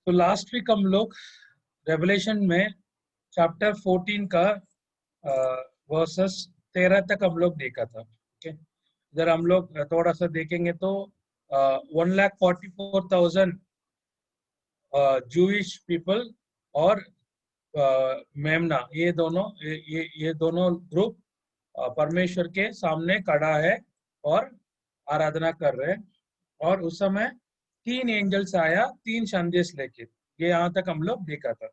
तो last week हम लोग रेवलेशन में चैप्टर 14 का वर्सेस 13 तक हम लोग देखा था। ओके, इधर हम लोग थोड़ा सा देखेंगे तो 1,44,000 जूइश पीपल और मेमना, ये दोनों ग्रुप परमेश्वर के सामने खड़ा है और आराधना कर रहे हैं। और उस समय 3 एंजल्स आया 3 संदेश लेके। ये यहाँ तक हम लोग देखा था।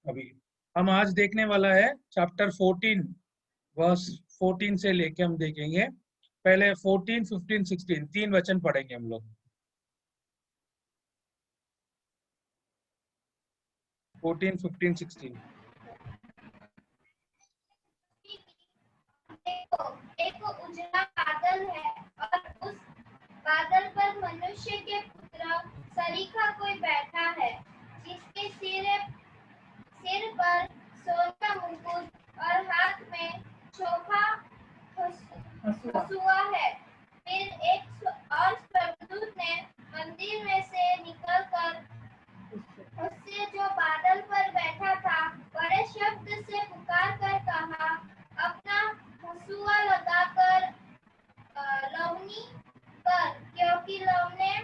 अभी हम आज देखने वाला है चैप्टर 14 वर्स 14 से लेके हम देखेंगे। पहले 14, 15, 16 3 वचन पढ़ेंगे हम लोग। 14, 15, 16। एक उजला बादल है और उस बादल पर मनुष्य के पुत्र सरीखा कोई बैठा है, जिसके सिर पर सोने का मुकुट और हाथ में चोखा हंसुआ है। फिर एक और स्वर्गदूत ने मंदिर में से निकलकर उससे जो बादल पर बैठा था बड़े शब्द से पुकार कर कहा, अपना हंसुआ लगाकर लवनी कर, क्योंकि लवने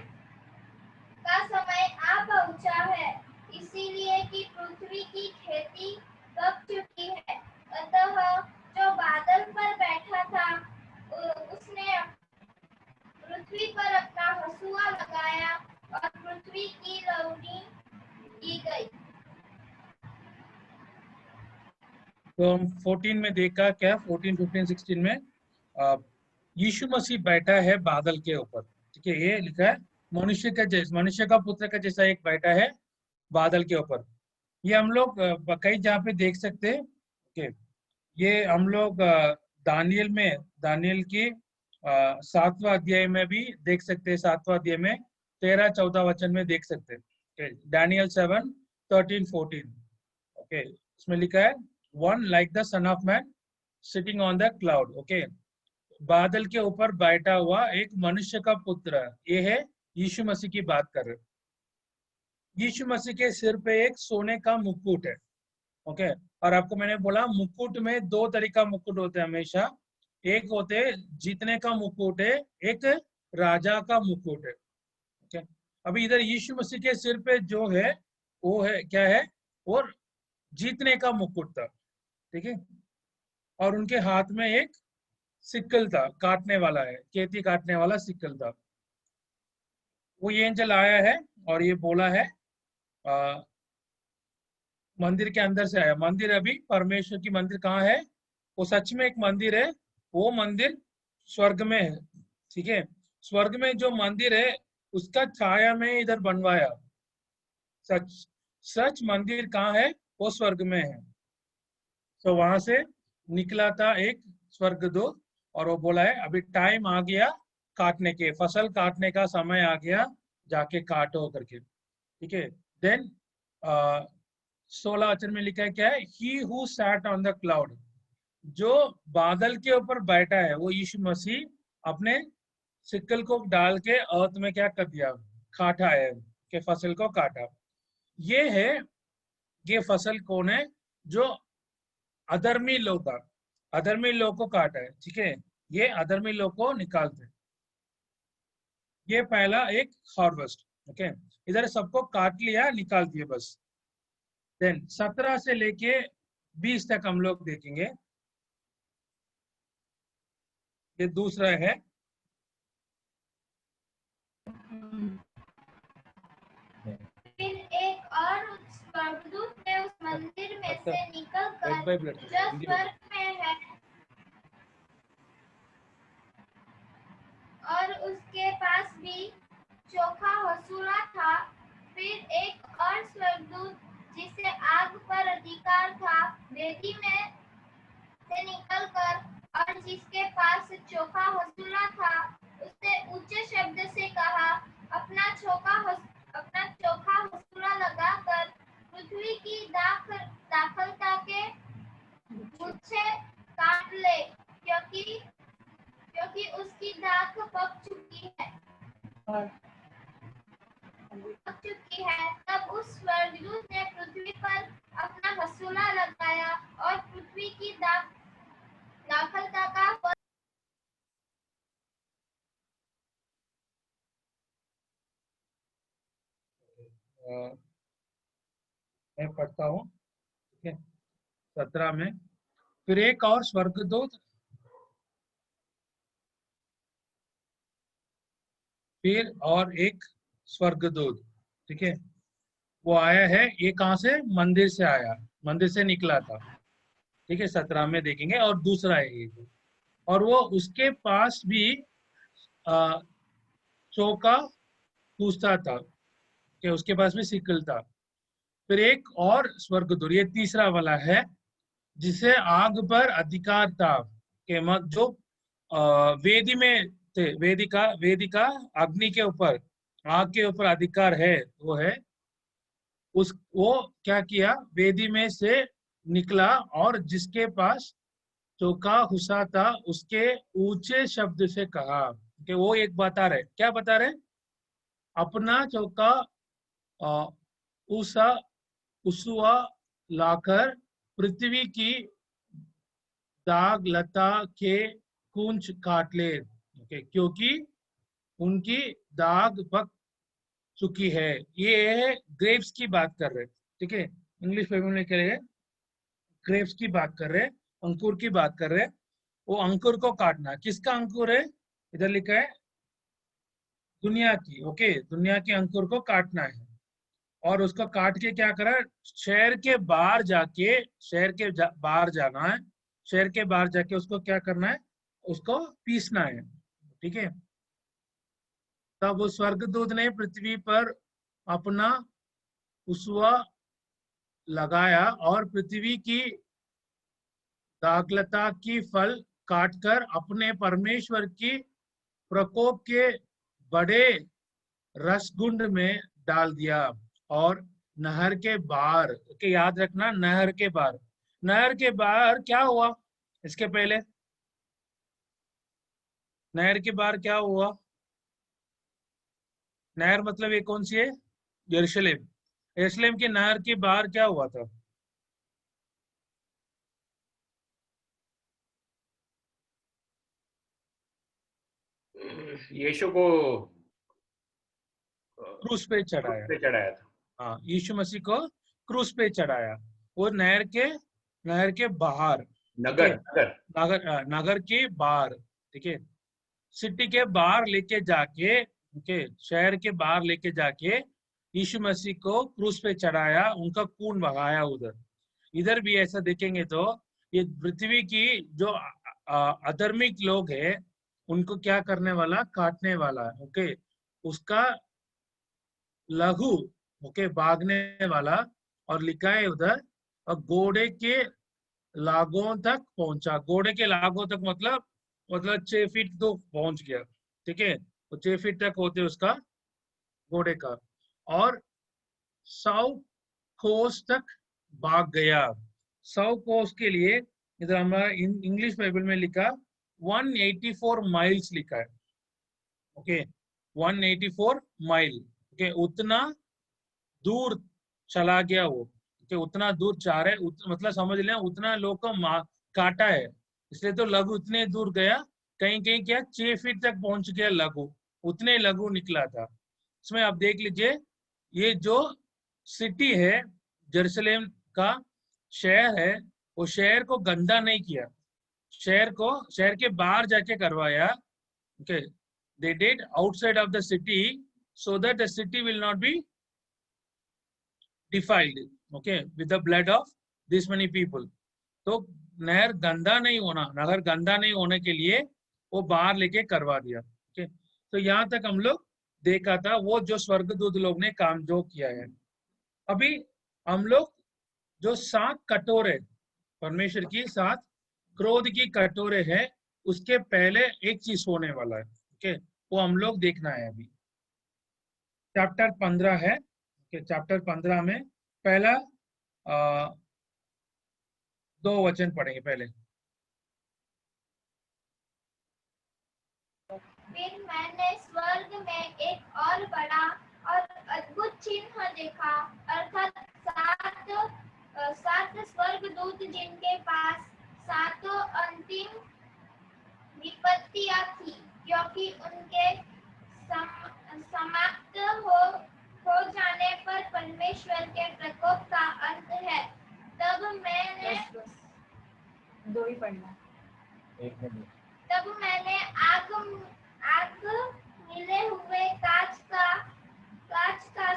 का समय आ पहुंचा है, इसीलिए कि पृथ्वी की खेती पक चुकी है। अतः जो बादल पर बैठा था उसने पृथ्वी पर अपना हंसुआ लगाया और पृथ्वी की लवनी की गई। तो हम 14 में देखा क्या, 14, 15, 16 में यीशु मसीह बैठा है बादल के ऊपर। ठीक है, ये लिखा है मनुष्य का पुत्र का जैसा एक बैठा है बादल के ऊपर। ये हम लोग कई जहाँ पे देख सकते हैं। ओके, ये हम लोग दानियल की 7वां अध्याय में भी देख सकते हैं। 7वां अध्याय में 13, 14 वचन में देख सकते हैं। Daniel 7, 13, 14। ओके, इसमें लिखा है one like the son of man sitting on the cloud. Okay, बादल के ऊपर बैठा हुआ एक मनुष्य का पुत्र, ये है यीशु मसीह की बात कर रहे। यीशु मसीह के सिर पे एक सोने का मुकुट है। ओके, और आपको मैंने बोला मुकुट में 2 तरीका मुकुट होते हैं हमेशा। एक होते जीतने का मुकुट है, एक राजा का मुकुट है। ओके, अभी इधर यीशु मसीह के सिर पे जो है वो है क्या है, और जीतने का मुकुट था। ठीक है, और उनके हाथ में एक सिक्कल था, काटने वाला है, खेती काटने वाला सिक्कल था। वो ये एंजल आया है और ये बोला है मंदिर के अंदर से आया। मंदिर अभी परमेश्वर की मंदिर कहाँ है? वो सच में एक मंदिर है। वो मंदिर स्वर्ग में है। ठीक है, स्वर्ग में जो मंदिर है उसका छाया में इधर बनवाया। सच सच मंदिर कहाँ है? वो स्वर्ग में है। तो वहां से निकला था एक स्वर्गदूत और वो बोला है अभी टाइम आ गया काटने के, फसल काटने का समय आ गया, जाके काटो करके। ठीक है, देन 16 वचन में लिखा है क्या है, he who sat on the cloud, जो बादल के ऊपर बैठा है वो यीशु मसीह अपने सिक्कल को डाल के अर्थ में क्या कर दिया, काटा है, के फसल को काटा। ये है, ये फसल कौन है? जो अधर्मी लोग का, अधर्मी लोग को काटा है। ठीक है, ये अधर्मी लोग को निकालते हैं। ये पहला एक हार्वेस्ट। ओके, इधर सबको काट लिया, निकाल दिए बस। देन 17 से लेके 20 तक हम लोग देखेंगे। ये दूसरा है। फिर एक और स्वर्गदूत ने उस मंदिर में से निकलकर जो स्वर्ग में है और उसके पास भी चोखा हंसुआ था। फिर एक और स्वर्गदूत जिसे आग पर अधिकार था वेदी में से निकलकर और जिसके पास चोखा हंसुआ था उसने ऊंचे शब्द से कहा, अपना चोखा हंसुआ लगाकर पृथ्वी की दाखलता के गुच्छे काट ले, क्योंकि उसकी दाख पक चुकी है। चुकी है, तब उस स्वर्गदूत ने पृथ्वी पर अपना हसूला लगाया और पृथ्वी की दाखलता का फल मैं पढ़ता हूँ, ठीक है। 17 में, फिर एक और स्वर्गदूत फिर और एक स्वर्गदूत, ठीक है, वो आया है। ये कहाँ से? मंदिर से आया, मंदिर से निकला था, ठीक है। 17 में देखेंगे। और दूसरा है ये, और वो उसके पास भी आ, चौका पूछता था, कि उसके पास भी सिकल था। फिर एक और स्वर्गदूत, ये तीसरा वाला है, जिसे आग पर अधिकार था, कि मत जो वेदी में थे, वेदिका अग्नि के ऊपर, आग के ऊपर अधिकार है, वो है। वो क्या किया? वेदी में से निकला और जिसके पास चौका हुसा था उसके ऊंचे शब्द से कहा, कि वो एक बता रहे, क्या बता रहे? अपना चौका अ, उसा उसुआ लाकर पृथ्वी की दाग लता के कुंच काट ले, ओके, क्योंकि उनकी दाग पक चुकी है। ये है ग्रेप्स की बात कर रहे, ठीक है। इंग्लिश में क्या है? ग्रेप्स की बात कर रहे, अंकुर की बात कर रहे। वो अंकुर को काटना, किसका अंकुर है? इधर लिखा है दुनिया की, ओके, दुनिया के अंकुर को काटना है। और उसको काट के क्या करा? शहर के बाहर जाके, बाहर जाना है, शहर के बाहर जाके उसको क्या करना है? उसको पीसना है, ठीक है। तब वो स्वर्गदूत ने पृथ्वी पर अपना उसवा लगाया और पृथ्वी की दाखलता की फल काटकर अपने परमेश्वर की प्रकोप के बड़े रसगुंड में डाल दिया। और नहर के बाहर, के याद रखना, नहर के बाहर, नहर के बाहर क्या हुआ? इसके पहले नहर के बाहर क्या हुआ? नहर मतलब ये कौन सी है? यरूशलेम। यरूशलेम के नहर के बाहर क्या हुआ था? यीशु को क्रूस पे क्रूस चढ़ाया। पे चढ़ाया था। हाँ, यीशु मसीह को क्रूस पे चढ़ाया। वो नहर के बाहर, ठीक है। नगर नगर नगर के बाहर, ठीक है। सिटी के बाहर लेके जाके, ओके, शहर के बाहर लेके जाके यीशु मसीह को क्रूस पे चढ़ाया, उनका खून बहाया उधर। इधर भी ऐसा देखेंगे तो ये पृथ्वी की जो अधर्मिक लोग हैं, उनको क्या करने वाला? काटने वाला, ओके। उसका लघु, ओके, भागने वाला। और लिखा है उधर, और घोड़े के लागों तक पहुंचा। घोड़े के लागों तक मतलब 6 फीट तो पहुंच गया, ठीक है। तो 6 फीट तक होते उसका, घोड़े का। और 100 कोस तक भाग गया। 100 कोस के लिए इधर हमारा इंग्लिश बाइबल में लिखा 184 माइल्स लिखा है, ओके। 184 माइल, ओके, उतना दूर चला गया वो, कि उतना दूर जा रहे, मतलब समझ लें उतना लोग को काटा है। इसलिए तो लघु उतने दूर गया, कहीं कहीं क्या 6 फीट तक पहुंच गया लघु, उतने लघु निकला था। इसमें आप देख लीजिए, ये जो सिटी है, जेरूसलेम का शहर है, वो शहर को गंदा नहीं किया, शहर के बाहर जाके करवाया, okay. They did outside of the city, so that the city will not be defiled, okay, with the blood of this many people. तो नहर गंदा नहीं होने के लिए वो बाहर लेके करवा दिया, ओके। तो यहाँ तक हम लोग देखा था वो जो स्वर्गदूत लोग ने काम जो किया है। अभी हम लोग जो 7 कटोरे, परमेश्वर की 7 क्रोध की कटोरे है, उसके पहले एक चीज होने वाला है, ओके। वो हम लोग देखना है अभी। चैप्टर 15 है, ओके। चैप्टर 15 में पहला 2 वचन पढ़ेंगे पहले। फिर मैंने स्वर्ग में एक और बड़ा और देखा, अर्थात सात स्वर्गदूत जिनके पास सातों अंतिम विपत्तियां थी, क्योंकि उनके समाप्त हो जाने पर परमेश्वर के प्रकोप का अंत है। तब मैंने दो ही पढ़ना। तब मैंने आग मिले हुए कांच का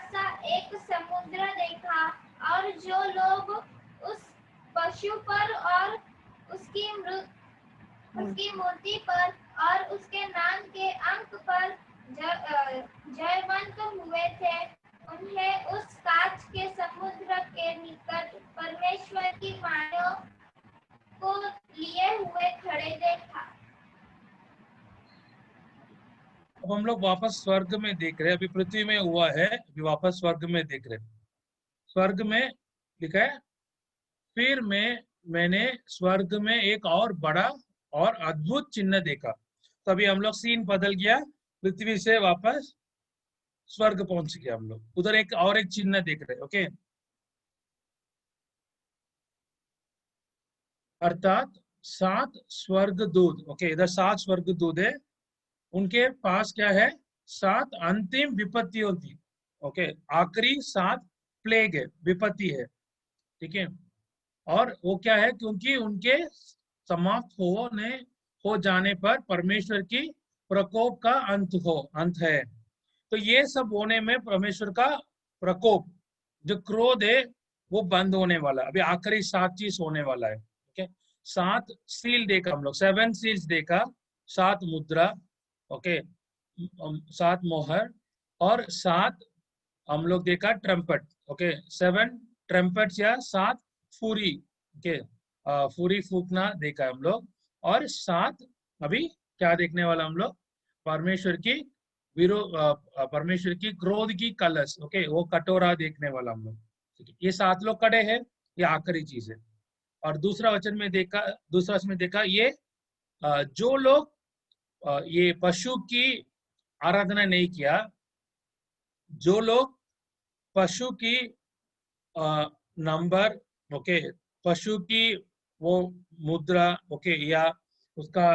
सा एक समुद्र देखा, और जो लोग उस पशु पर और उसकी मूर्ति पर और उसके नाम के अंक पर जयवंत हुए थे, उन्हें उस कांच के समुद्र के निकट परमेश्वर की वाणियों को लिए हुए खड़े देखा। अब हम लोग वापस स्वर्ग में देख रहे हैं, अभी पृथ्वी में हुआ है, अभी वापस स्वर्ग में देख रहे हैं। स्वर्ग में लिखा है, फिर मैंने स्वर्ग में एक और बड़ा और अद्भुत चिन्ह देखा। तो अभी हम लोग सीन बदल गया, पृथ्वी से वापस स्वर्ग पहुंच गया हम लोग। उधर एक और एक चिन्ह देख रहे हैं, ओके। अर्थात 7 स्वर्गदूत, ओके, इधर 7 स्वर्गदूत है, उनके पास क्या है, 7 अंतिम विपत्तियों की, ओके, आखिरी 7 प्लेग है, विपत्ति है, ठीक है। और वो क्या है, क्योंकि उनके समाप्त हो जाने पर परमेश्वर की प्रकोप का अंत है। तो ये सब होने में परमेश्वर का प्रकोप, जो क्रोध है, वो बंद होने वाला। अभी आखिरी 7 चीज होने वाला है, ओके। 7 सील देखा हम लोग, 7 सील्स देखा, 7 मुद्रा, ओके, 7 मोहर, और 7 हम लोग देखा ट्रम्पट, ओके, 7 ट्रम्पट या 7 फूरी, ओके, फूरी फूकना देखा हम लोग। और 7 अभी क्या देखने वाला हम लोग, परमेश्वर की परमेश्वर की क्रोध की कलश, ओके, वो कटोरा देखने वाला हम लोग, ठीक है। ये 7 लोग खड़े हैं, ये आखिरी चीज है। और दूसरा वचन में देखा ये जो लोग ये पशु की आराधना नहीं किया, जो लोग पशु की नंबर, ओके, पशु की वो मुद्रा, ओके, या उसका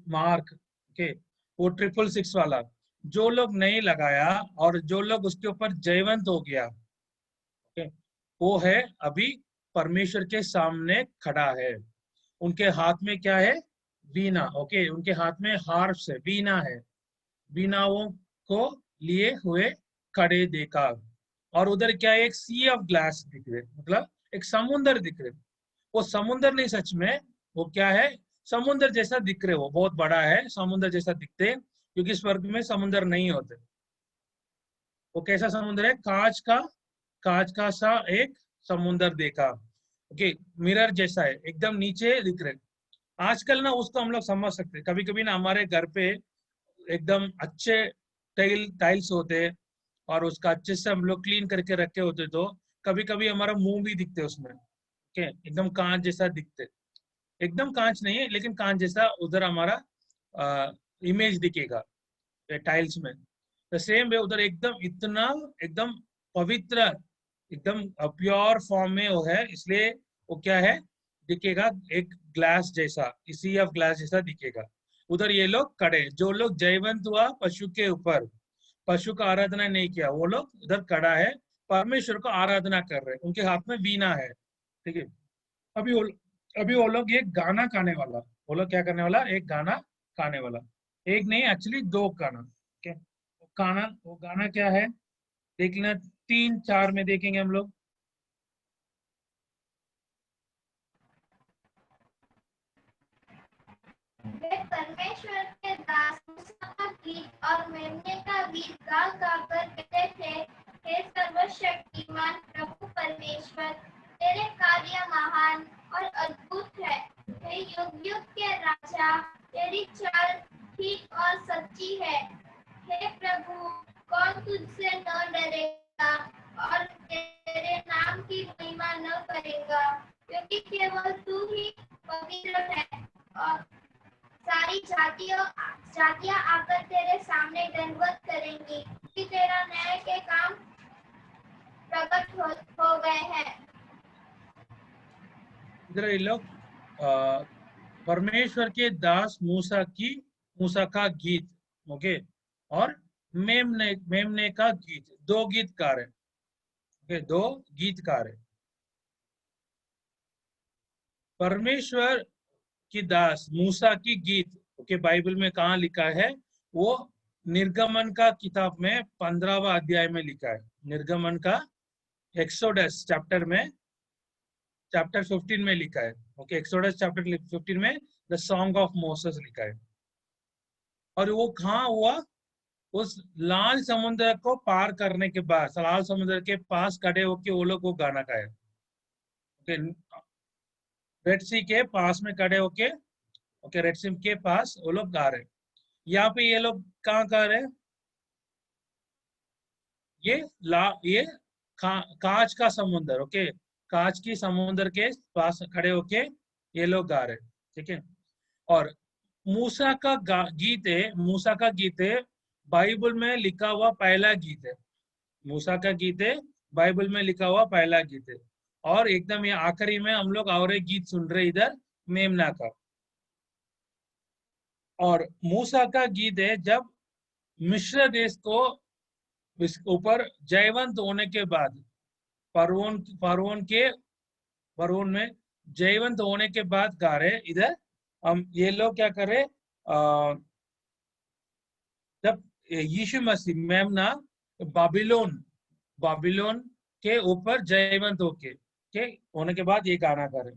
मार्क, ओके, वो 666 वाला, जो लोग नहीं लगाया और जो लोग उसके ऊपर जयवंत हो गया, ओके, वो है अभी परमेश्वर के सामने खड़ा है। उनके हाथ में क्या है, वीणा, ओके, उनके हाथ में हार्प्स है, वीणा है, वीणाओं को लिए हुए खड़े देखा। और उधर क्या है, एक सी ऑफ ग्लास दिख रहे, मतलब एक समुंदर दिख रहे। वो समुंदर नहीं, सच में वो क्या है, समुंदर जैसा दिख रहे, वो बहुत बड़ा है, समुंदर जैसा दिखते, क्योंकि स्वर्ग में समुंदर नहीं होते। वो कैसा समुद्र है, कांच का सा एक समुंदर देखा, ओके, मिरर जैसा है, एकदम नीचे दिख रहे। आजकल ना उसको हम लोग समझ सकते, कभी कभी ना हमारे घर पे एकदम अच्छे टाइल्स होते, और उसका अच्छे से हम लोग क्लीन करके रखे होते, तो कभी कभी हमारा मुंह भी दिखते उसमें, ओके, एकदम कांच जैसा दिखते। एकदम कांच नहीं है, लेकिन कांच जैसा उधर हमारा इमेज दिखेगा टाइल्स में। द सेम वे उधर एकदम इतना एकदम पवित्र, एकदम प्योर फॉर्म में वो है, इसलिए वो क्या है, दिखेगा एक ग्लास जैसा, इसी ऑफ ग्लास जैसा दिखेगा। उधर ये लोग खड़े, जो लोग जयवंत हुआ पशु के ऊपर, पशु का आराधना नहीं किया, वो लोग उधर खड़ा है, परमेश्वर को आराधना कर रहे, उनके हाथ में वीणा है, ठीक है। अभी वो लोग एक गाना गाने वाला, वो लोग क्या करने वाला, एक गाना गाने वाला, एक नहीं, एक्चुअली 2 गाना, ठीक है। वो गाना क्या है, देख लेना, 3-4 में देखेंगे हम लोग। वे परमेश्वर के दास मूसा का गीत और मेमने का गीत गा गा कर कहते थे, हे सर्वशक्तिमान प्रभु परमेश्वर, तेरे कार्य महान और अद्भुत है। हे युग युग के राजा, तेरी चाल ठीक और सच्ची है। हे प्रभु, कौन तुझसे न डरेगा और तेरे नाम की महिमा न करेगा, क्योंकि केवल तू ही पवित्र है। और सारी जातियां आकर तेरे सामने दंडवत करेंगी, कि तेरा न्याय के काम प्रकट हो गए हैं। इधर ये लोग परमेश्वर के दास मूसा का गीत, ओके, और मेमने का गीत, दो गीतकार है, ओके, दो गीतकार है। परमेश्वर की दास मूसा की गीत, ओके, बाइबल में कहाँ लिखा है? वो निर्गमन का किताब में 15वां अध्याय में लिखा है। निर्गमन का एक्सोडस चैप्टर 15 में लिखा है, ओके, एक्सोडस चैप्टर 15 में द सॉन्ग ऑफ मोसेस लिखा है। और वो कहाँ हुआ? उस लाल समुद्र को पार करने के बाद, लाल समुद्र के पास खड़े होके वो लोग वो गाना गाया, ओके, रेड सी के पास में खड़े होके, ओके, रेड सी के पास वो लोग गा रहे। यहाँ पे ये लोग कहाँ गा रहे? ये कांच का समुद्र, ओके, कांच की समुद्र के पास खड़े होके ये लोग गा रहे, ठीक है। और मूसा का गीत है, बाइबल में लिखा हुआ पहला गीत है। मूसा का गीत है, बाइबल में लिखा हुआ पहला गीत है। और एकदम ये आखिरी में हम लोग और एक गीत सुन रहे इधर, मेमना का। और मूसा का गीत है जब मिस्र देश को ऊपर जयवंत होने के बाद, फरओन में जयवंत होने के बाद गा रहे। इधर हम ये लोग क्या कर रहे? जब यीशु मसीह मेमना बाबिलोन के ऊपर जयवंत होने के बाद ये गाना गा रहे।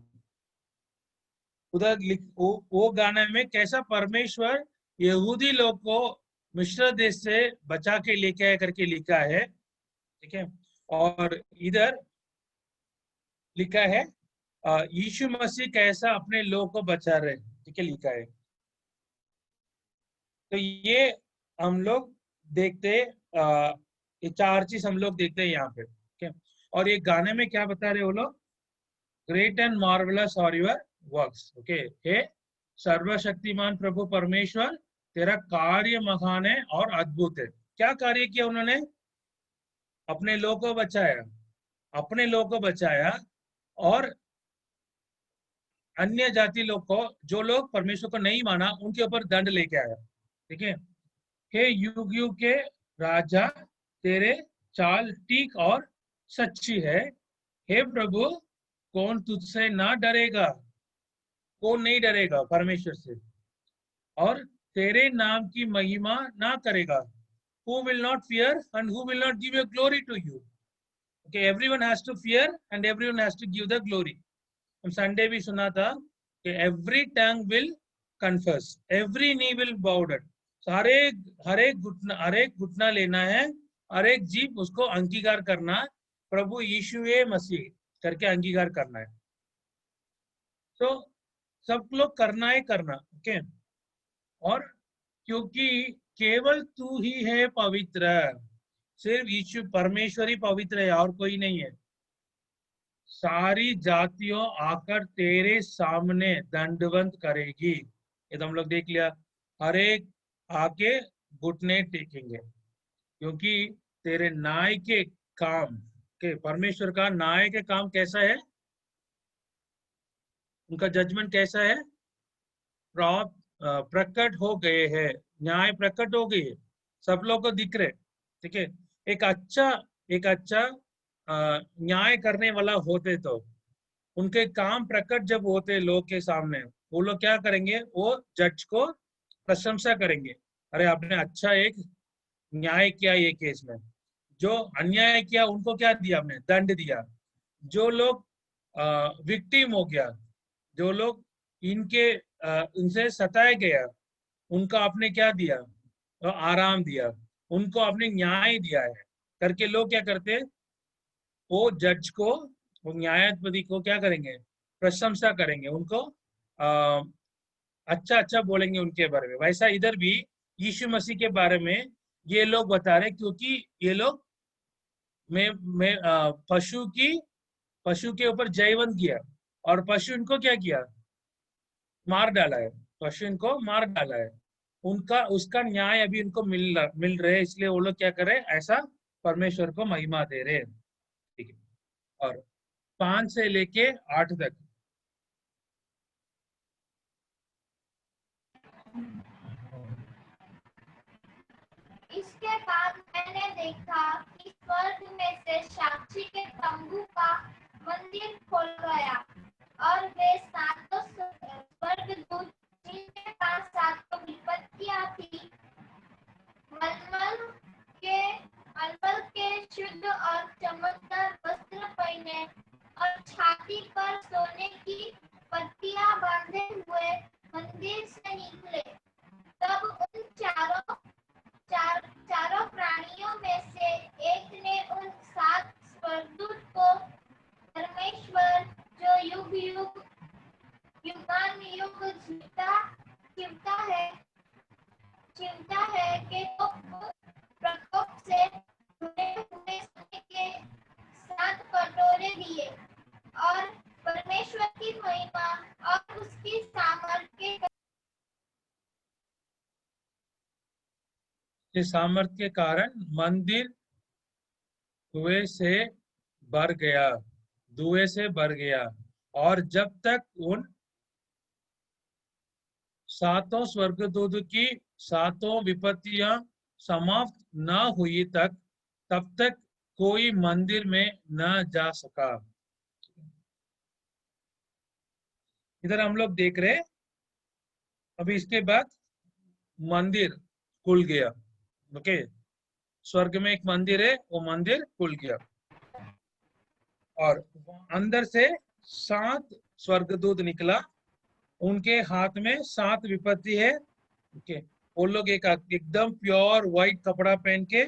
उधर वो गाने में कैसा परमेश्वर यहूदी लोग को मिस्र देश से बचा के लेके आया करके लिखा है, ठीक है। और इधर लिखा है यीशु मसीह कैसा अपने लोग को बचा रहे, ठीक है, लिखा है। तो ये हम लोग देखते, ये चार चीज हम लोग देखते हैं यहाँ पे, ठीक है। और ये गाने में क्या बता रहे वो लोग? Great and marvellous are your works, okay, हे सर्वशक्तिमान प्रभु परमेश्वर, तेरा कार्य महान है और अद्भुत है। क्या कार्य किया उन्होंने? अपने लोग को बचाया, और अन्य जाति लोग को, जो लोग परमेश्वर को नहीं माना, उनके ऊपर दंड लेके आया, ठीक है। हे युग युग के राजा, तेरे चाल ठीक और सच्ची है। हे प्रभु, कौन तुझसे ना डरेगा? कौन नहीं डरेगा परमेश्वर से? और तेरे नाम की महिमा ना करेगा? Who will not fear and who will not give your glory to you? Okay, everyone has to fear and everyone has to give the glory. हम संडे भी सुना था कि every tongue will confess, every knee will bow down. हर एक घुटना लेना है, हर एक जीभ उसको अंगीकार करना, प्रभु यीशु मसीह करके अंगीकार करना है। तो सब लोग करना है, ओके। और क्योंकि केवल तू ही है पवित्र, सिर्फ यीशु परमेश्वर ही पवित्र है और कोई नहीं है। सारी जातियों आकर तेरे सामने दंडवत करेगी, ये तो हम लोग देख लिया। हर एक आके घुटने टेकेंगे, क्योंकि तेरे न्याय के काम के, परमेश्वर का न्याय के काम कैसा है? उनका जजमेंट कैसा है? प्रकट हो गए हैं, न्याय प्रकट हो गई है, सब लोग को दिख रहे, ठीक है। एक अच्छा न्याय करने वाला होते तो उनके काम प्रकट जब होते लोग के सामने, वो लोग क्या करेंगे? वो जज को प्रशंसा करेंगे, अरे आपने अच्छा एक न्याय किया ये केस में। जो अन्याय किया उनको क्या दिया? आपने दंड दिया। जो लोग विक्टिम हो गया, जो लोग इनसे सताया गया, उनका आपने क्या दिया? आराम दिया, उनको आपने न्याय दिया है करके लोग क्या करते? वो जज को, वो न्यायाधिपति को क्या करेंगे? प्रशंसा करेंगे, उनको अच्छा बोलेंगे उनके बारे में। वैसा इधर भी यीशु मसीह के बारे में ये लोग बता रहे, क्योंकि ये लोग पशु के ऊपर जयवंत किया, और पशु इनको क्या किया? मार डाला है, पशु इनको मार डाला है। उसका न्याय अभी इनको मिल रहे, इसलिए वो लोग क्या करे? ऐसा परमेश्वर को महिमा दे रहे हैं, ठीक है। और 5 से लेके 8 तक। इसके बाद मैंने देखा कि स्वर्ग में से साक्षी के तंबू का मंदिर खोल गया और वे सातों स्वर्गदूत जिनके पास सातों विपत्तियां थी मलमल के शुद्ध और चमकदार वस्त्र पहने और छाती पर सोने की पट्टियां बांधे हुए मंदिर से निकले। तब उन चारों प्राणियों में से एक ने उन 7 स्वर्गदूत को परमेश्वर जो युगानुयुग जीवता है के प्रकोप से भरे हुए सोने के 7 कटोरे दिए और परमेश्वर की महिमा और उसकी सामर्थ्य के सामर्थ्य के कारण मंदिर धुएं से भर गया और जब तक उन 7 स्वर्गदूत की 7 विपत्तियां समाप्त न हुई तब तक कोई मंदिर में न जा सका। इधर हम लोग देख रहे, अभी इसके बाद मंदिर खुल गया। ओके, स्वर्ग में एक मंदिर है, वो मंदिर खुल गया और अंदर से 7 स्वर्गदूत निकला, उनके हाथ में 7 विपत्ति है। ओके, वो लोग एकदम प्योर व्हाइट कपड़ा पहन के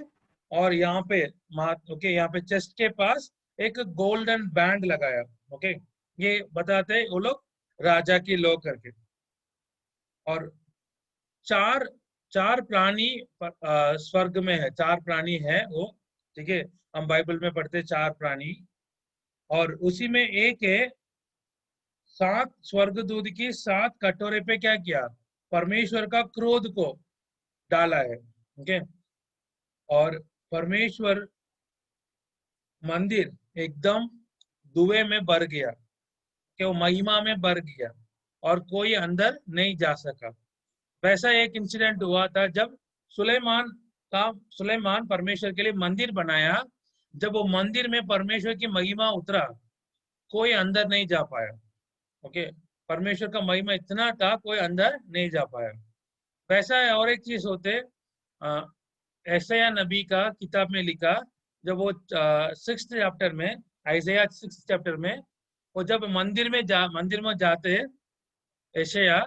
और यहाँ पे यहाँ पे चेस्ट के पास एक गोल्डन बैंड लगाया। ओके, ये बताते हैं वो लोग राजा के लोग करके। और चार प्राणी स्वर्ग में है, 4 प्राणी है वो, ठीक है, हम बाइबल में पढ़ते 4 प्राणी, और उसी में एक है 7 स्वर्गदूत की 7 कटोरे पे क्या किया, परमेश्वर का क्रोध को डाला है। ओके, और परमेश्वर मंदिर एकदम धुएं में भर गया, कि वो महिमा में भर गया और कोई अंदर नहीं जा सका। वैसा एक इंसिडेंट हुआ था जब सुलेमान परमेश्वर के लिए मंदिर बनाया। जब वो मंदिर में परमेश्वर की महिमा उतरा, कोई अंदर नहीं जा पाया। ओके, परमेश्वर का महिमा इतना था, कोई अंदर नहीं जा पाया। वैसा है और एक चीज होते, यशायाह नबी का किताब में लिखा, जब वो 6th चैप्टर में, यशायाह 6th चैप्टर में, वो जब मंदिर में जाते हैं यशायाह,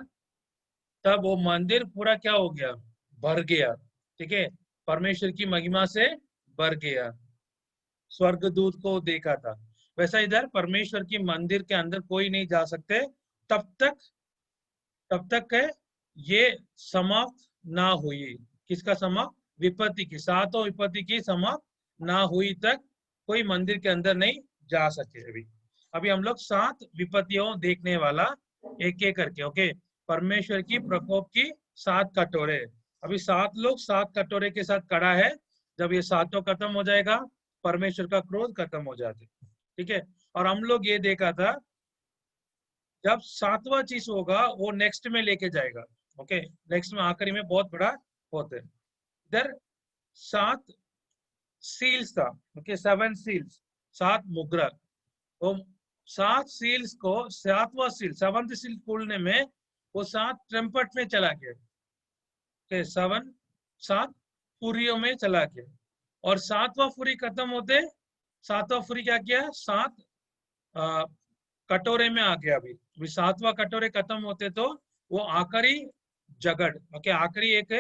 तब वो मंदिर पूरा क्या हो गया, भर गया। ठीक है, परमेश्वर की महिमा से भर गया, स्वर्गदूत को देखा था। वैसा इधर परमेश्वर की मंदिर के अंदर कोई नहीं जा सकते तब तक है ये समाप्त ना हुई। किसका समाप्त, विपत्ति की, 7 विपत्ति की समाप्त ना हुई तक कोई मंदिर के अंदर नहीं जा सके। अभी हम लोग 7 विपत्तियों देखने वाला, एक एक करके। ओके, परमेश्वर की प्रकोप की 7 कटोरे। अभी 7 लोग 7 कटोरे के साथ खड़ा है। जब ये 7 खत्म हो जाएगा, परमेश्वर का क्रोध खत्म हो जाते। ठीक है, और हम लोग ये देखा था, जब 7वां चीज होगा वो नेक्स्ट में लेके जाएगा। ओके, नेक्स्ट में आखिरी में बहुत बड़ा होते हैं। इधर 7 सील्स था। ओके, 7 सील्स, 7 मुद्रा। वो 7 सील्स को 7वां सील, 7th सील खोलने में वो 7 ट्रम्पट में चला गया। ओके, 7 फुरियों में चला गया, और 7वां फुरी खत्म होते, 7वां फुरी क्या किया, 7 कटोरे में आ गया। अभी 7वां कटोरे खत्म होते तो वो आखिरी जगड़, ओके, आखिरी एक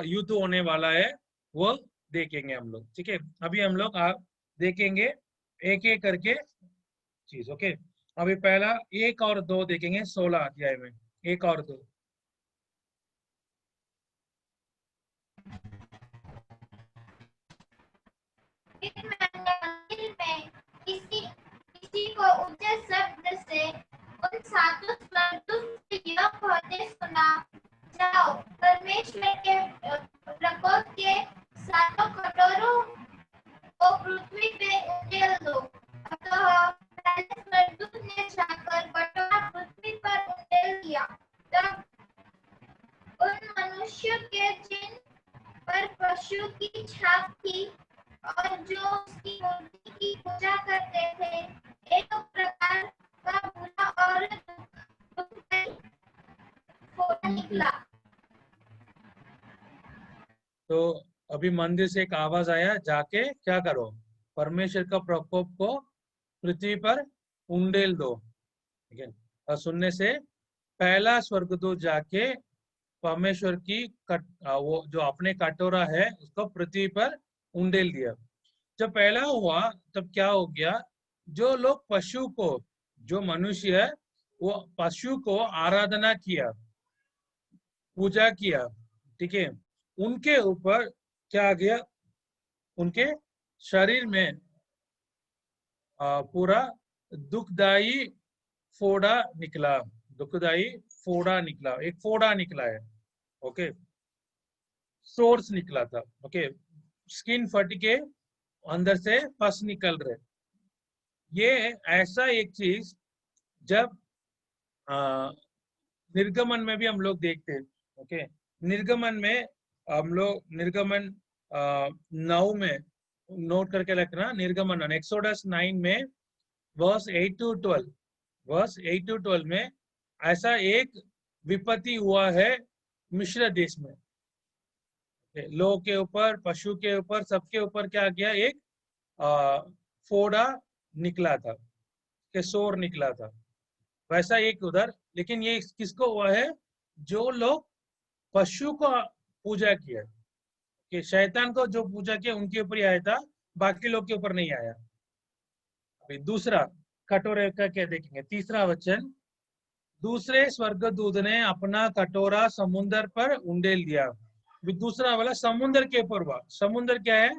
युद्ध होने वाला है, वो देखेंगे हम लोग। ठीक है, अभी हम लोग देखेंगे एक एक करके चीज। ओके, अभी पहला 1 और 2 देखेंगे 16 अध्याय में, 1 और 2। मंदिर में किसी को ऊंचे शब्द से उन 7 स्वर्गदूत से यह कहते सुना, जाओ परमेश्वर के प्रकोप के 7 कटोरों को पृथ्वी पे उंडेल दो। पशु की छाप थी और जो उसकी मूर्ति की पूजा करते थे एक प्रकार का बुरा और दुखदायी फोड़ा निकला। तो अभी मंदिर से एक आवाज आया, जाके क्या करो, परमेश्वर का प्रकोप को पृथ्वी पर उंडेल दो। ठीक है, और सुनने से पहला स्वर्गदूत जाके परमेश्वर की वो जो अपने कटोरा है उसको पृथ्वी पर उंडेल दिया। जब पहला हुआ तब क्या हो गया, जो लोग पशु को, जो मनुष्य है वो पशु को आराधना किया, पूजा किया, ठीक है, उनके ऊपर क्या आ गया, उनके शरीर में पूरा दुखदाई फोड़ा निकला, दुखदाई फोड़ा निकला, एक फोड़ा निकला है। ओके, सोर्स निकला था। ओके, स्किन फट के अंदर से पस निकल रहे। ये ऐसा एक चीज जब निर्गमन में भी हम लोग देखते हैं। ओके, निर्गमन में हम लोग निर्गमन 9 में नोट करके रखना, निर्गमन एक्सोडस 9 में वर्स 8 to 12, वर्स 8 to 12 में ऐसा एक विपत्ति हुआ है मिस्र देश में। लोगों के ऊपर, पशु के ऊपर, सबके ऊपर क्या गया, एक फोड़ा निकला था, के सोर निकला था, वैसा एक उधर। लेकिन ये किसको हुआ है, जो लोग पशु को पूजा किया, कि शैतान को जो पूजा किया उनके ऊपर ही आया था, बाकी लोग के ऊपर नहीं आया। अभी दूसरा कटोरे का क्या देखेंगे, तीसरा वचन, दूसरे स्वर्गदूत ने अपना कटोरा समुद्र पर उंडेल दिया। दूसरा वाला समुद्र के ऊपर हुआ। समुद्र क्या है,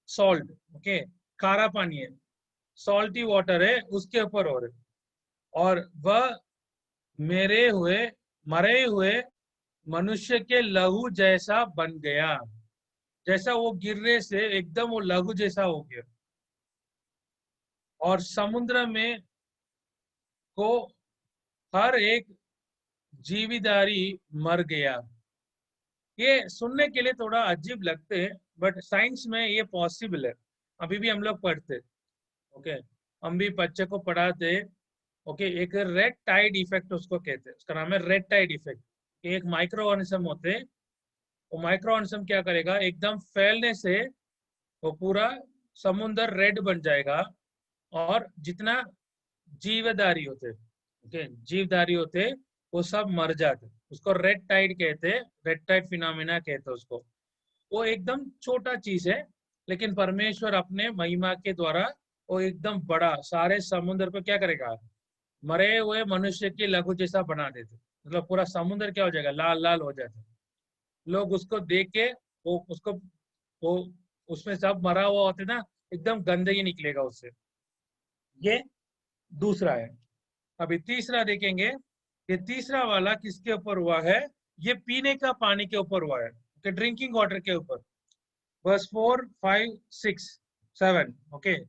सॉल्ट, ओके, खारा पानी है, सॉल्टी वाटर है, उसके ऊपर और वह मरे हुए मनुष्य के लहू जैसा बन गया। जैसा वो गिरने से एकदम वो लहू जैसा हो गया, और समुद्र में को हर एक जीविदारी मर गया। ये सुनने के लिए थोड़ा अजीब लगते हैं, बट साइंस में ये पॉसिबल है। अभी भी हम लोग पढ़ते, ओके, हम भी बच्चे को पढ़ाते। ओके, एक रेड टाइड इफेक्ट उसको कहते हैं, उसका नाम है रेड टाइड इफेक्ट। एक माइक्रो ऑर्गेनिज्म होते हैं, वो माइक्रो ऑर्गेनिज्म क्या करेगा, एकदम फैलने से वो पूरा समुद्र रेड बन जाएगा, और जितना जीवधारी होते, ओके, जीवधारी होते वो सब मर जाते। उसको रेड टाइड कहते हैं, रेड टाइड फिनोमेना कहते हैं उसको। वो एकदम छोटा चीज है, लेकिन परमेश्वर अपने महिमा के द्वारा वो एकदम बड़ा सारे समुद्र को क्या करेगा, मरे हुए मनुष्य की लघु जैसा बना देते। मतलब पूरा समुद्र क्या हो जाएगा, लाल लाल हो जाता। लोग उसको देख के वो उसमें सब मरा हुआ होते ना, एकदम गंदगी निकलेगा उससे। ये दूसरा है। अभी तीसरा देखेंगे, ये तीसरा वाला किसके ऊपर हुआ है, ये पीने का पानी के ऊपर हुआ है, कि ड्रिंकिंग वाटर के ऊपर। बस 4, 5, 6, 7, ओके,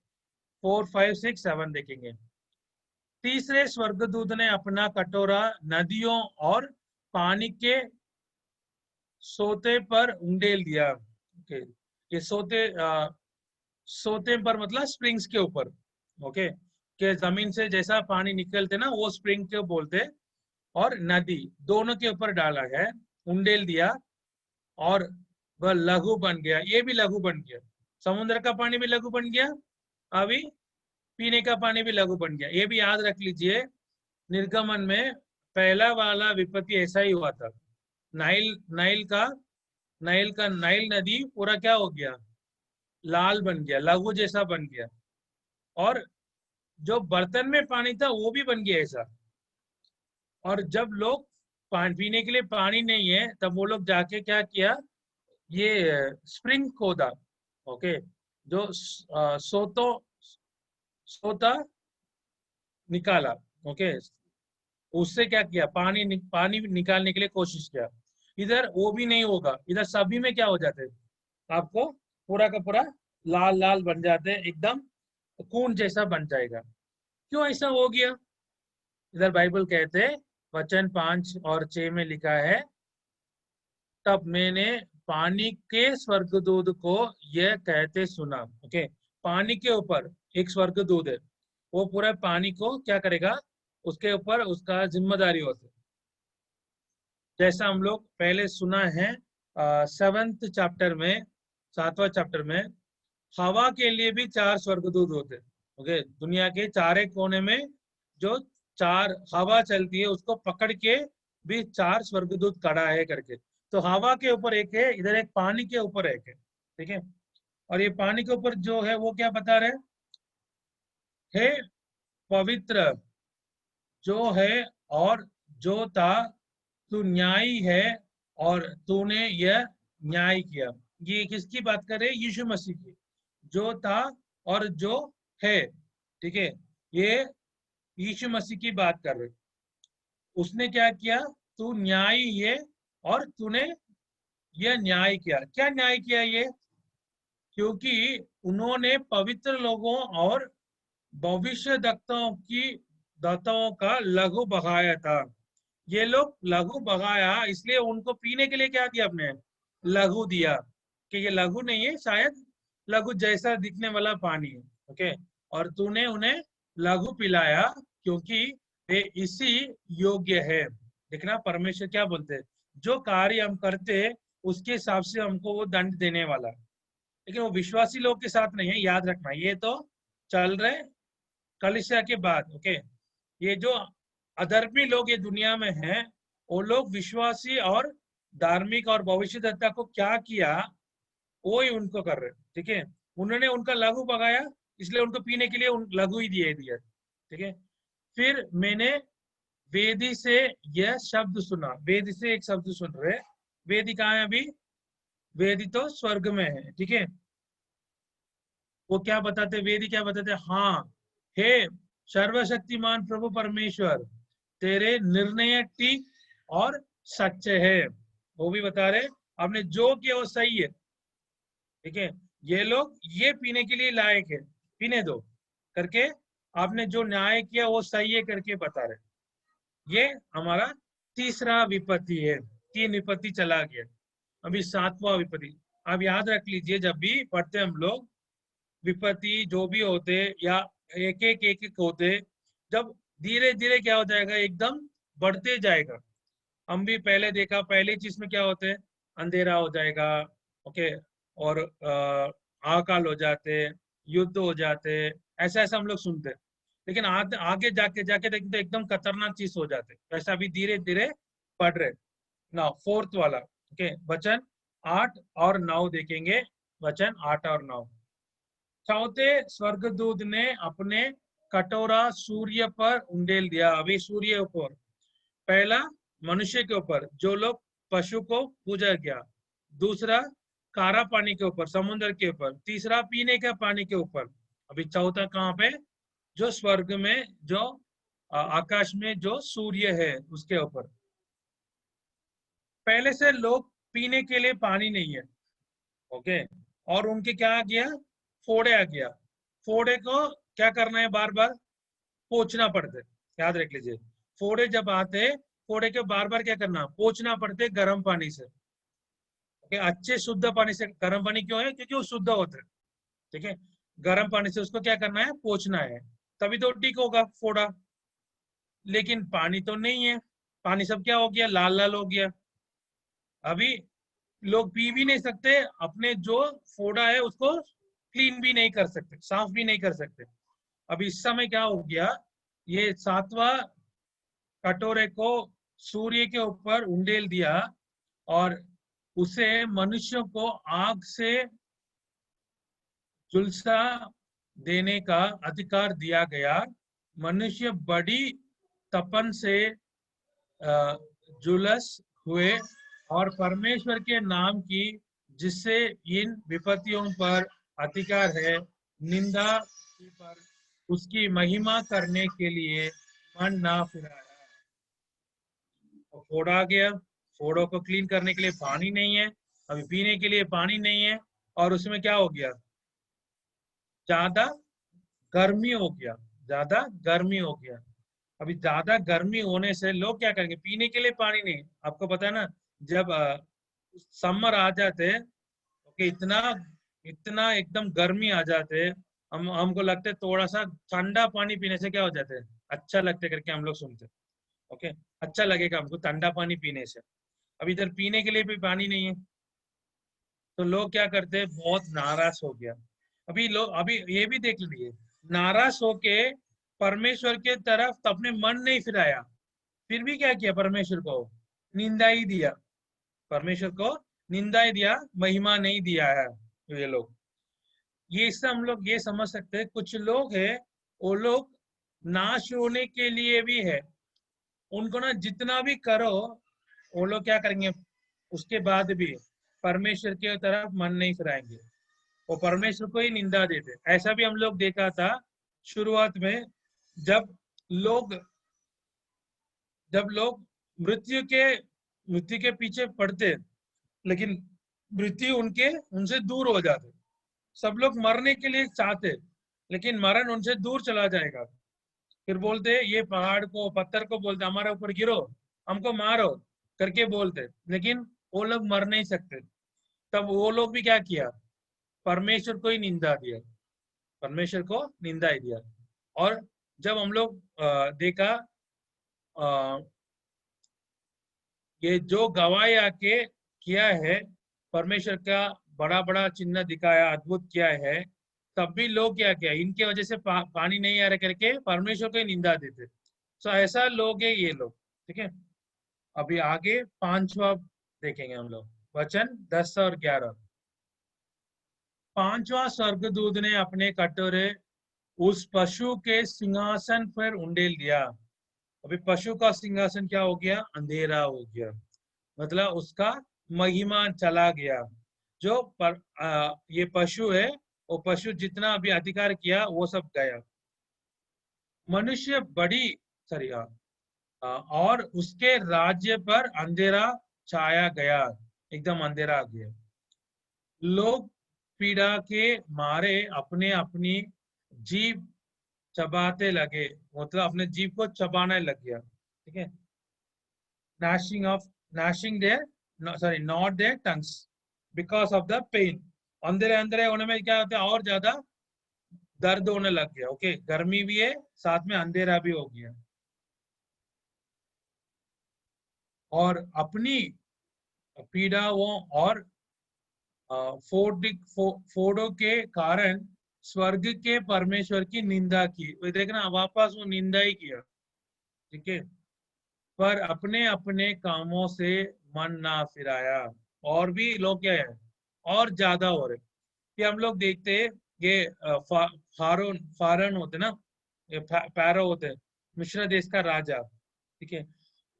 4, 5, 6, 7 देखेंगे। तीसरे स्वर्गदूत ने अपना कटोरा नदियों और पानी के सोते पर उंडेल दिया। ओके, ये सोते पर मतलब स्प्रिंग्स के ऊपर, ओके, के जमीन से जैसा पानी निकलते ना वो स्प्रिंग के बोलते, और नदी दोनों के ऊपर डाला है, उंडेल दिया, और वह लघु बन गया। ये भी लघु बन गया, समुद्र का पानी भी लघु बन गया, अभी पीने का पानी भी लघु बन गया। ये भी याद रख लीजिए, निर्गमन में पहला वाला विपत्ति ऐसा ही हुआ था। नाइल नदी पूरा क्या हो गया, लाल बन गया, लघु जैसा बन गया, और जो बर्तन में पानी था वो भी बन गया ऐसा। और जब लोग पीने के लिए पानी नहीं है, तब वो लोग जाके क्या किया, ये स्प्रिंग खोदा, ओके, जो सोता निकाला, ओके, उससे क्या किया, पानी निकालने के लिए कोशिश किया। इधर वो भी नहीं होगा, इधर सभी में क्या हो जाते हैं, आपको पूरा का पूरा लाल लाल बन जाते हैं, एकदम खून जैसा बन जाएगा। क्यों ऐसा हो गया, इधर बाइबल कहते हैं, वचन 5 और 6 में लिखा है, तब मैंने पानी के स्वर्गदूत को यह कहते सुना। ओके, पानी के ऊपर एक स्वर्गदूत है, वो पूरा पानी को क्या करेगा, उसके ऊपर उसका जिम्मेदारी होती है। जैसा हम लोग पहले सुना है 7th चैप्टर में, 7वां चैप्टर में, हवा के लिए भी 4 स्वर्गदूत होते हैं। ओके, दुनिया के चारे कोने में जो 4 हवा चलती है उसको पकड़ के भी 4 स्वर्गदूत खड़ा है करके। तो हवा के ऊपर एक है, इधर एक पानी के ऊपर एक है, ठीक है। और ये पानी के ऊपर जो है वो क्या बता रहे, हे पवित्र जो है और जो था, तू न्यायी है और तूने यह न्याय किया। ये किसकी बात कर रहे हैं, यीशु मसीह की, जो था और जो है, ठीक है। ये यीशु मसीह की बात कर रहे, उसने क्या किया, तू न्यायी है और तूने यह न्याय किया। क्या न्याय किया ये, क्योंकि उन्होंने पवित्र लोगों और भविष्य दत्ताओं का लहू बहाया था। ये लोग लहू बहाया, इसलिए उनको पीने के लिए क्या दिया आपने, लहू दिया। कि ये लहू नहीं है, शायद लहू जैसा दिखने वाला पानी है। ओके, और तूने उन्हें लहू पिलाया क्योंकि वे इसी योग्य है। देखना परमेश्वर क्या बोलते हैं, जो कार्य हम करते हैं उसके हिसाब से हमको वो दंड देने वाला है। लेकिन वो विश्वासी लोग के साथ नहीं है, याद रखना। ये तो चल रहे कलीसिया के बाद। ओके, ये जो अधर्मी लोग ये दुनिया में हैं, वो लोग विश्वासी और धार्मिक और भविष्यद्वक्ता को क्या किया वो ही उनको कर रहे, ठीक है। उन्होंने उनका लघु पकाया, इसलिए उनको पीने के लिए लघु ही दिया, ठीक है। फिर मैंने वेदी से यह शब्द सुना। वेदी से एक शब्द सुन रहे, वेदी कहाँ है अभी, वेदी तो स्वर्ग में है, ठीक है। वो क्या बताते, वेदी क्या बताते, हाँ, हे सर्वशक्तिमान प्रभु परमेश्वर, तेरे निर्णय ठीक और सच्चे है। वो भी बता रहे आपने जो किया वो सही है, ठीक है। ये लोग ये पीने के लिए लायक है, पीने दो करके आपने जो न्याय किया वो सही है करके बता रहे। ये हमारा तीसरा विपत्ति है, 3 विपत्ति चला गया, अभी 7वां विपत्ति। आप याद रख लीजिए, जब भी पढ़ते हम लोग विपत्ति जो भी होते या एक एक होते, जब धीरे धीरे क्या हो जाएगा, एकदम बढ़ते जाएगा। हम भी पहले देखा, पहली चीज में क्या होते हैं, अंधेरा हो जाएगा, ओके, और अकाल हो जाते, युद्ध हो जाते, ऐसा ऐसा हम लोग सुनते। लेकिन आगे जाके जाके देखते तो एकदम खतरनाक चीज हो जाते। वैसा भी धीरे धीरे पढ़ रहे ना। 4th वाला, ओके, वचन 8 और 9 देखेंगे, वचन 8 और 9। चौथे स्वर्गदूत ने अपने कटोरा सूर्य पर उंडेल दिया। अभी सूर्य ऊपर, पहला मनुष्य के ऊपर जो लोग पशु को पूजा किया, दूसरा खारा पानी के ऊपर, समुद्र के ऊपर, तीसरा पीने का पानी के ऊपर, अभी चौथा कहाँ पे, जो स्वर्ग में, जो आकाश में जो सूर्य है उसके ऊपर। पहले से लोग पीने के लिए पानी नहीं है, ओके, और उनके क्या आ गया, फोड़े आ गया। फोड़े को क्या करना है, बार बार पोंछना पड़ते, याद रख लीजिए। फोड़े जब आते, फोड़े के बार बार क्या करना, पोंछना पड़ते गर्म पानी से, ओके, अच्छे शुद्ध पानी से। गर्म पानी क्यों है, क्योंकि वो शुद्ध होता है, ठीक है। गर्म पानी से उसको क्या करना है, पोंछना है, तभी तो ठीक होगा फोड़ा। लेकिन पानी तो नहीं है, पानी सब क्या हो गया, लाल लाल हो गया। अभी लोग पी भी नहीं सकते, अपने जो फोड़ा है उसको क्लीन भी नहीं कर सकते, साफ भी नहीं कर सकते। अब इस समय क्या हो गया, ये 7वां कटोरे को सूर्य के ऊपर उंडेल दिया और उसे मनुष्यों को आग से झुलसा देने का अधिकार दिया गया। मनुष्य बड़ी तपन से झुलस हुए और परमेश्वर के नाम की, जिससे इन विपत्तियों पर अधिकार है, निंदा पर उसकी महिमा करने के लिए मन ना फिराया। फोड़ा आ गया, फोड़ों को क्लीन करने के लिए पानी नहीं है, अभी पीने के लिए पानी नहीं है, और उसमें क्या हो गया, ज्यादा गर्मी हो गया, ज्यादा गर्मी हो गया। अभी ज्यादा गर्मी होने से लोग क्या करेंगे, पीने के लिए पानी नहीं। आपको पता है ना, जब समर आ जाते, ओके, इतना इतना एकदम गर्मी आ जाते, हमको लगता है थोड़ा सा ठंडा पानी पीने से क्या हो जाता है, अच्छा लगता है करके हम लोग सुनते, ओके, अच्छा लगेगा हमको ठंडा पानी पीने से। अब इधर पीने के लिए भी पानी नहीं है, तो लोग क्या करते हैं, बहुत नाराज हो गया। अभी लोग अभी ये भी देख लीजिए, नाराज होके परमेश्वर के तरफ तो अपने मन नहीं फिराया, फिर भी क्या किया, परमेश्वर को निंदा ही दिया, परमेश्वर को निंदा ही दिया, महिमा नहीं दिया है ये लोग। ये इससे हम लोग ये समझ सकते हैं, कुछ लोग हैं वो लोग नाश होने के लिए भी है, उनको ना जितना भी करो वो लोग क्या करेंगे, उसके बाद भी परमेश्वर की तरफ मन नहीं फिराएंगे, वो परमेश्वर को ही निंदा देते। ऐसा भी हम लोग देखा था शुरुआत में, जब लोग जब लोग मृत्यु के पीछे पड़ते, लेकिन मृत्यु उनसे दूर हो जाते। सब लोग मरने के लिए चाहते, लेकिन मरण उनसे दूर चला जाएगा। फिर बोलते ये पहाड़ को, पत्थर को बोलते हमारे ऊपर गिरो, हमको मारो करके बोलते, लेकिन वो लोग मर नहीं सकते। तब वो लोग भी क्या किया, परमेश्वर को ही निंदा दिया, परमेश्वर को निंदा ही दिया। और जब हम लोग देखा अ, ये जो गवाही आके किया है, परमेश्वर का बड़ा बड़ा चिन्ह दिखाया, अद्भुत किया है, तब भी लोग क्या किया, इनके वजह से पानी नहीं आ रहा करके परमेश्वर को ही निंदा देते। तो ऐसा लोग है ये लोग, ठीक है। अभी आगे 5वां देखेंगे हम लोग, वचन 10 और 11। 5वां स्वर्गदूत ने अपने कटोरे उस पशु के सिंहासन पर उंडेल दिया। अभी पशु का सिंहासन क्या हो गया, अंधेरा हो गया, मतलब उसका महिमा चला गया। जो ये पशु है, वो पशु जितना अभी अधिकार किया वो सब गया। मनुष्य बड़ी सॉरी और उसके राज्य पर अंधेरा छाया गया, एकदम अंधेरा आ गया। लोग पीड़ा के मारे अपने अपनी जीभ चबाते लगे, मतलब अपने जीभ को चबाने लग गया, ठीक है। gnashing of gnashing their no, sorry not their tongues because of the pain। अंधेरे अंधेरे होने में क्या होता है, और ज्यादा दर्द होने लग गया, ओके, गर्मी भी है साथ में अंधेरा भी हो गया। और अपनी पीड़ाओं और फोड़ों के कारण स्वर्ग के परमेश्वर की निंदा की। वो देखना वापस वो निंदा ही किया, ठीक है। पर अपने अपने कामों से मन ना फिराया। और भी लोग क्या है, और ज्यादा हो रहे। ये हम लोग देखते हैं, ये फारन होते ना, ये पैरो होते, मिश्र देश का राजा, ठीक है,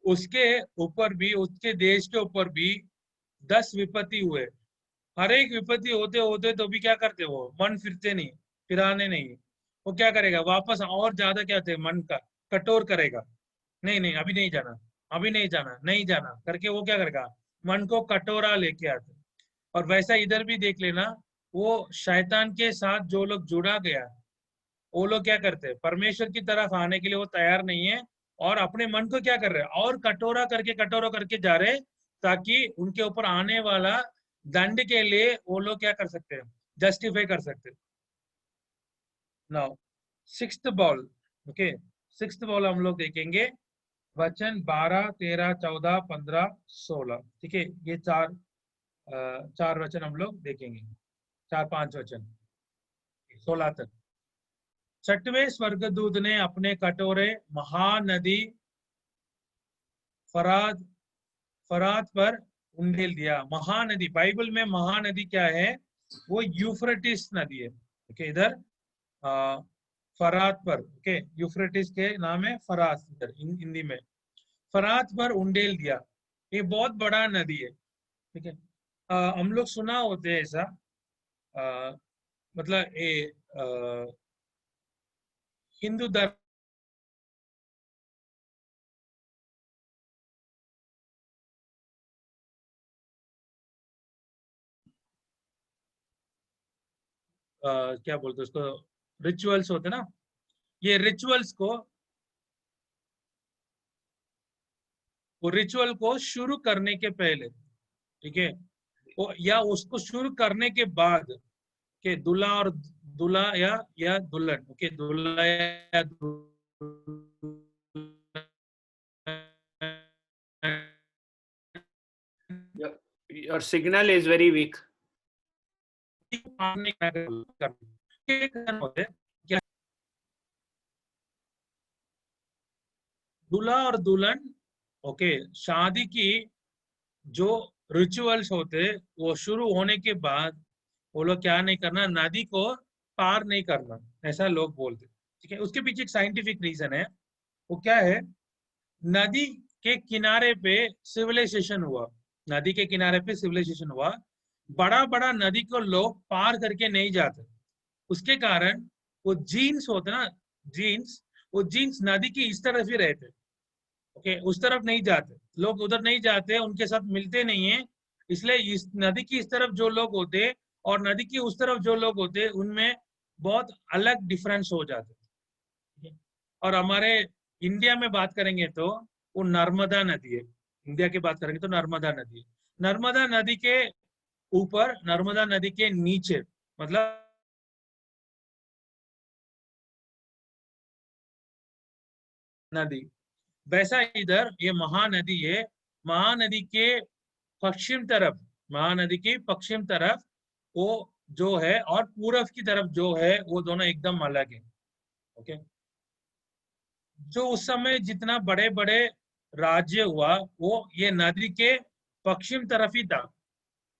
उसके ऊपर भी, उसके देश के ऊपर भी 10 विपत्ति हुए। हर एक विपत्ति होते होते तो भी क्या करते, वो मन फिरते नहीं, फिराने नहीं, वो क्या करेगा, वापस और ज्यादा क्या थे, मन का कठोर करेगा। नहीं नहीं अभी नहीं जाना, अभी नहीं जाना, नहीं जाना करके वो क्या करेगा, मन को कटोरा लेके आते। और वैसा इधर भी देख लेना, वो शैतान के साथ जो लोग जुड़ा गया, वो लोग क्या करते हैं, परमेश्वर की तरफ आने के लिए वो तैयार नहीं है, और अपने मन को क्या कर रहे हैं, और कटोरा करके जा रहे, ताकि उनके ऊपर आने वाला दंड के लिए वो लोग क्या कर सकते हैं, जस्टिफाई कर सकते हैं। Now sixth ball, okay, sixth ball हम लोग देखेंगे, वचन 12, 13, 14, 15, 16, ठीक है। ये चार वचन हम लोग देखेंगे, 4-5 वचन, 16 तक। 6वें स्वर्गदूत ने अपने कटोरे महानदी फरात फरात पर उंडेल दिया। महानदी, बाइबल में महानदी क्या है, वो यूफ्रेटिस नदी है, ओके। इधर फरात पर, ओके, यूफ्रेटिस के नाम है फरात, इधर हिंदी में फरात पर उंडेल दिया। ये बहुत बड़ा नदी है, ठीक है। हम लोग सुना होते हैं ऐसा, मतलब ये हिंदू धर्म क्या बोलते हैं उसको, रिचुअल्स होते ना, ये रिचुअल्स को, वो रिचुअल को शुरू करने के पहले, ठीक है, वो या उसको शुरू करने के बाद के दूल्हा और दूल्हा या दुल्हन, ओके, दूल्हा या Your signal is very weak. दूल्हा और दुल्हन, ओके, शादी की जो रिचुअल्स होते वो शुरू होने के बाद वो लोग क्या नहीं करना, नदी को पार नहीं करना, ऐसा लोग बोलते। ठीक है, उसके पीछे एक साइंटिफिक रीजन है। वो क्या है, नदी के किनारे पे सिविलाइजेशन हुआ, नदी के किनारे पे सिविलाइजेशन हुआ, बड़ा बड़ा नदी को लोग पार करके नहीं जाते, उसके कारण वो जीन्स होते ना, जीन्स, वो जीन्स नदी की इस तरफ ही रहते, ओके, उस तरफ नहीं जाते, लोग उधर नहीं जाते, उनके साथ मिलते नहीं है, इसलिए इस नदी की इस तरफ जो लोग होते और नदी की उस तरफ जो लोग होते उनमें बहुत अलग डिफरेंस हो जाते। और हमारे इंडिया में बात करेंगे तो वो नर्मदा नदी है, इंडिया की बात करेंगे तो नर्मदा नदी है, नर्मदा नदी के ऊपर, नर्मदा नदी के नीचे, मतलब नदी, वैसा इधर ये महानदी है, महानदी के पश्चिम तरफ, महानदी की पश्चिम तरफ वो जो है और पूरब की तरफ जो है वो दोनों एकदम अलग है। ओके, जो उस समय जितना बड़े बड़े राज्य हुआ वो ये नदी के पश्चिम तरफ ही था,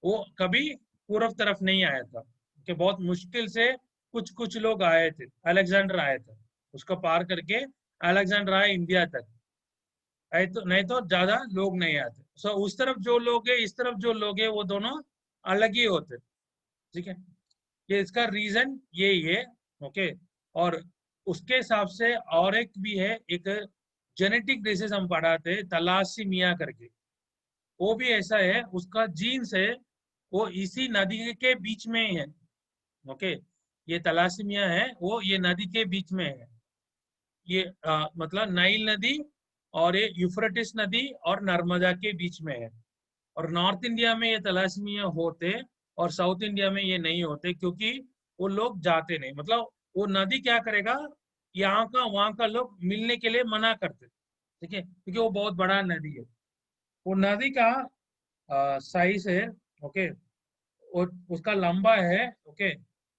वो कभी पूर्व तरफ नहीं आया था। कि बहुत मुश्किल से कुछ कुछ लोग आए थे, अलेक्जेंडर आया था, उसको पार करके अलेक्जेंडर आए इंडिया तक, नहीं तो ज्यादा लोग नहीं आते। सो उस तरफ जो लोग है, इस तरफ जो लोग है, वो दोनों अलग ही होते। ठीक है, ये इसका रीजन यही है। ओके, और उसके हिसाब से और एक भी है, एक जेनेटिक डिसीज हम पढ़ाते तलासीमिया करके, वो भी ऐसा है, उसका जीन्स है वो इसी नदी के बीच में ही है। ओके, ये तलासीमिया है वो ये नदी के बीच में है, ये मतलब नाइल नदी और ये यूफ्रेटिस नदी और नर्मदा के बीच में है। और नॉर्थ इंडिया में ये तलासीमिया होते और साउथ इंडिया में ये नहीं होते, क्योंकि वो लोग जाते नहीं, मतलब वो नदी क्या करेगा, यहाँ का वहां का लोग मिलने के लिए मना करते। ठीक है, क्योंकि वो बहुत बड़ा नदी है, वो नदी का साइज है, ओके, और उसका लंबा है, ओके,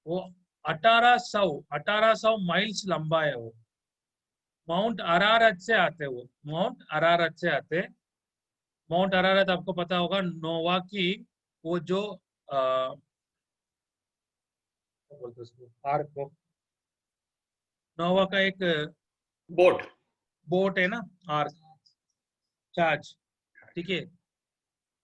वो 1800 माइल्स लंबा है वो। माउंट अरारत से आते, वो माउंट अरारत से आते। माउंट अरारत आपको पता होगा, नोवा की वो जो क्या बोलते हैं उसको, आर्क को, नोवा का एक बोट बोट है ना, आर्क, चार्ज, ठीक है,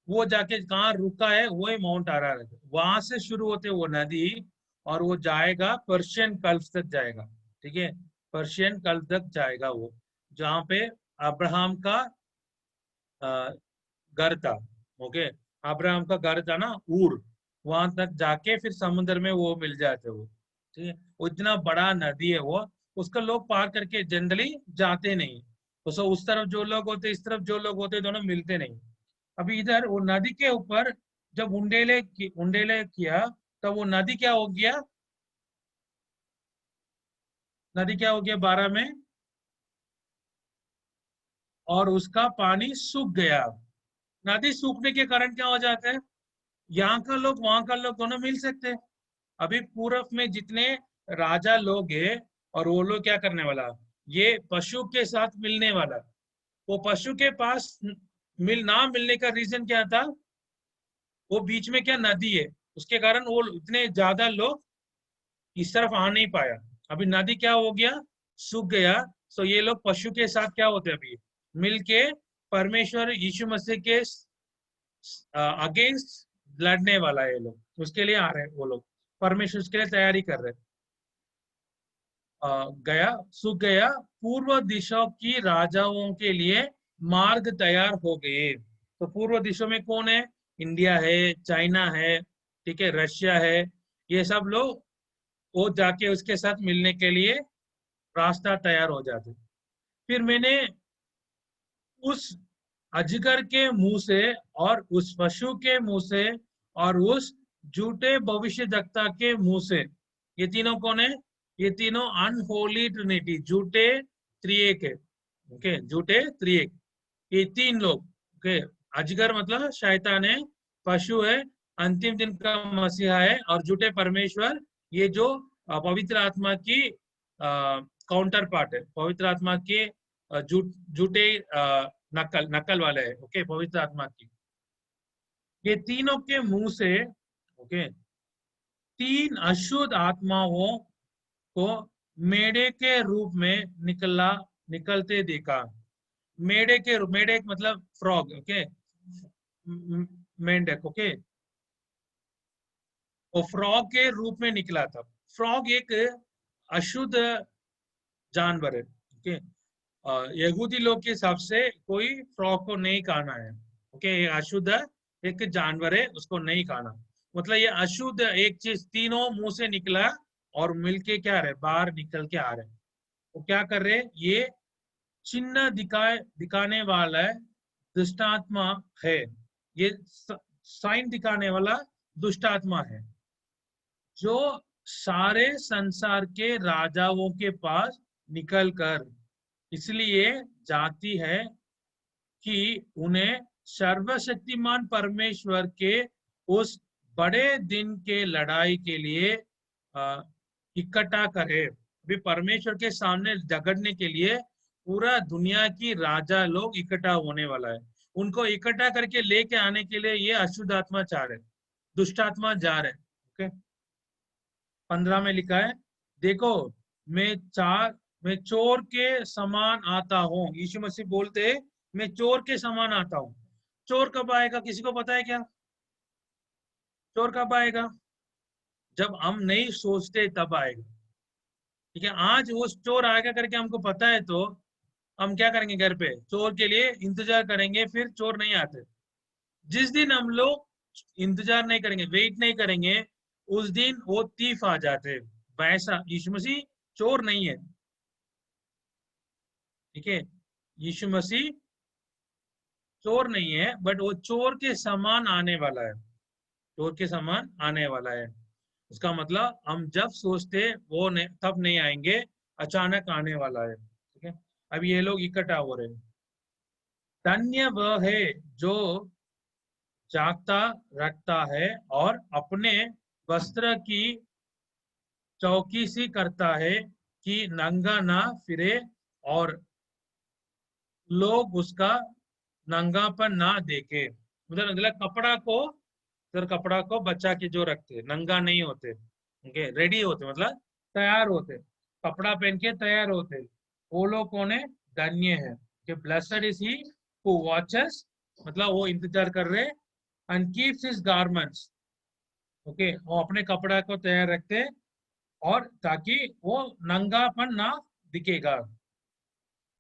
वो जाके कहाँ रुका है, वो ही माउंट अरारत है, वहां से शुरू होते वो नदी और वो जाएगा पर्शियन गल्फ तक जाएगा। ठीक है, पर्शियन गल्फ तक जाएगा वो, जहाँ पे अब्राहम का घर था। ओके, अब्राहम का घर था ना, ऊर, वहां तक जाके फिर समुद्र में वो मिल जाते वो। ठीक है, वो इतना बड़ा नदी है वो, उसका लोग पार करके जनरली जाते नहीं, तो सो उस तरफ जो लोग होते, इस तरफ जो लोग होते, दोनों मिलते नहीं। अभी इधर वो नदी के ऊपर जब उंडेले किया, तो वो नदी क्या हो गया, नदी क्या हो गया 12 में, और उसका पानी सूख गया। नदी सूखने के कारण क्या हो जाता है, यहाँ का लोग वहां का लोग दोनों मिल सकते हैं। अभी पूरब में जितने राजा लोग हैं और वो लोग क्या करने वाला, ये पशु के साथ मिलने वाला, वो पशु के पास ना मिलने का रीजन क्या था, वो बीच में क्या नदी है, उसके कारण वो इतने ज्यादा लोग इस तरफ आ नहीं पाया। अभी नदी क्या हो गया, सूख गया, तो ये लोग पशु के साथ क्या होते, अभी मिलके परमेश्वर यीशु मसीह के अगेंस्ट लड़ने वाला है, ये लोग उसके लिए आ रहे हैं, वो लोग परमेश्वर उसके लिए तैयारी कर रहे हैं। गया, सूख गया, पूर्व दिशाओं की राजाओं के लिए मार्ग तैयार हो गए। तो पूर्व दिशा में कौन है, इंडिया है, चाइना है, ठीक है, रशिया है, ये सब लोग वो जाके उसके साथ मिलने के लिए रास्ता तैयार हो जाते। फिर मैंने उस अजगर के मुंह से और उस पशु के मुंह से और उस झूठे भविष्यद्वक्ता के मुंह से। ये तीनों कौन है? ये तीनों अनहोली ट्रिनिटी, झूठे त्रिएक है। ओके, झूठे त्रिएक, ये तीन लोग। ओके, अजगर मतलब शैतान है, पशु है, अंतिम दिन का मसीहा है, और झूठे परमेश्वर ये जो पवित्र आत्मा की काउंटर पार्ट है, पवित्र आत्मा के झूठे नकल नकल वाले है। ओके, पवित्र आत्मा की ये तीनों के मुंह से, ओके, तीन अशुद्ध आत्माओं को मेढे के रूप में निकलते देखा। मेढक मतलब फ्रॉग। ओके, मेंढक। ओके, वो फ्रॉग के रूप में निकला था। फ्रॉग एक अशुद्ध जानवर है। ओके, यहूदी लोग के हिसाब से कोई फ्रॉग को नहीं खाना है। ओके, ये अशुद्ध एक जानवर है, उसको नहीं खाना। मतलब ये अशुद्ध एक चीज तीनों मुंह से निकला और मिलके क्या रहे, बाहर निकल के आ रहे। वो क्या कर रहे? ये चिन्ह दिखाने वाला है, दुष्टात्मा है। ये साइन दिखाने वाला दुष्टात्मा है, जो सारे संसार के राजाओं के पास निकलकर इसलिए जाती है कि उन्हें सर्वशक्तिमान परमेश्वर के उस बड़े दिन के लड़ाई के लिए इकट्ठा करे। अभी परमेश्वर के सामने झगड़ने के लिए पूरा दुनिया की राजा लोग इकट्ठा होने वाला है। उनको इकट्ठा करके लेके आने के लिए ये अशुद्ध आत्मा चाह रहे, दुष्टात्मा जा रहे। ओके, 15 में लिखा है, देखो मैं चोर के समान आता हूँ। यीशु मसीह बोलते हैं, मैं चोर के समान आता हूँ। चोर कब आएगा, किसी को पता है क्या? चोर कब आएगा? जब हम नहीं सोचते तब आएगा। ठीक है, आज वो चोर आएगा करके हमको पता है, तो हम क्या करेंगे? घर पे चोर के लिए इंतजार करेंगे, फिर चोर नहीं आते। जिस दिन हम लोग इंतजार नहीं करेंगे, वेट नहीं करेंगे, उस दिन वो तीफ आ जाते। वैसा यीशु मसीह चोर नहीं है। ठीक है, यीशु मसीह चोर नहीं है, बट वो चोर के समान आने वाला है। चोर के समान आने वाला है, उसका मतलब हम जब सोचते वो नहीं, तब नहीं आएंगे, अचानक आने वाला है। ठीक है, अब ये लोग इकट्ठा हो रहे हैं। धन्य वह है जो जागता रखता है और अपने वस्त्र की चौकसी करता है कि नंगा ना फिरे और लोग उसका नंगापन ना देखे। मतलब कपड़ा को बचा के जो रखते, नंगा नहीं होते, उनके रेडी होते, मतलब तैयार होते, कपड़ा पहन के तैयार होते, वो लोग कौन है? धन्य है कि blessed is he who watches, मतलब वो इंतजार कर रहे, and keeps his garments. Okay, वो अपने कपड़ा को तैयार रखते और ताकि वो नंगापन ना दिखेगा।